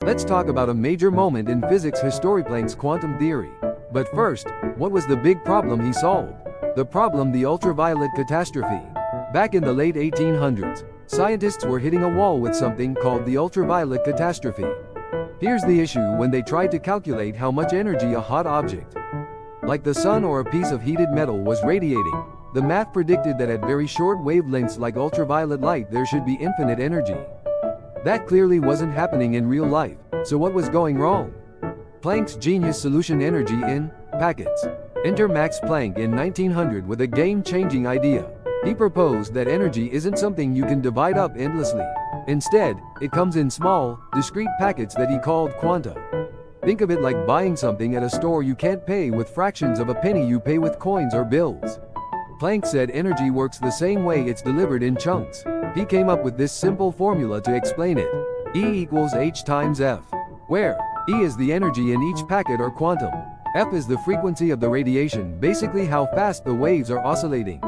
Let's talk about a major moment in physics history, Planck's quantum theory. But first, what was the big problem he solved? The problem: the ultraviolet catastrophe. Back in the late 1800s, scientists were hitting a wall with something called the ultraviolet catastrophe. Here's the issue: when they tried to calculate how much energy a hot object, like the sun or a piece of heated metal, was radiating, the math predicted that at very short wavelengths like ultraviolet light there should be infinite energy. That clearly wasn't happening in real life, so what was going wrong? Planck's genius solution: energy in packets. Enter Max Planck in 1900 with a game-changing idea. He proposed that energy isn't something you can divide up endlessly. Instead, it comes in small, discrete packets that he called quanta. Think of it like buying something at a store you can't pay with fractions of a penny, you pay with coins or bills. Planck said energy works the same way, it's delivered in chunks. He came up with this simple formula to explain it: E equals h times F, where E is the energy in each packet or quantum. F is the frequency of the radiation, basically how fast the waves are oscillating.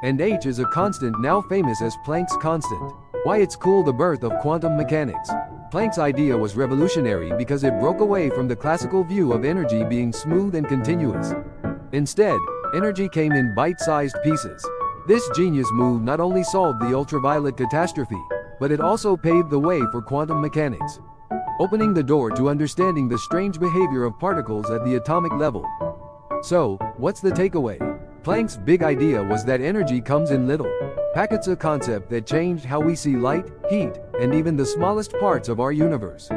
And H is a constant now famous as Planck's constant. Why it's cool: the birth of quantum mechanics. Planck's idea was revolutionary because it broke away from the classical view of energy being smooth and continuous. Instead, energy came in bite-sized pieces. This genius move not only solved the ultraviolet catastrophe, but it also paved the way for quantum mechanics, opening the door to understanding the strange behavior of particles at the atomic level. So, what's the takeaway? Planck's big idea was that energy comes in little packets, a concept that changed how we see light, heat, and even the smallest parts of our universe.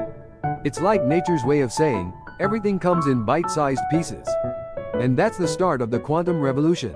It's like nature's way of saying, everything comes in bite-sized pieces. And that's the start of the quantum revolution.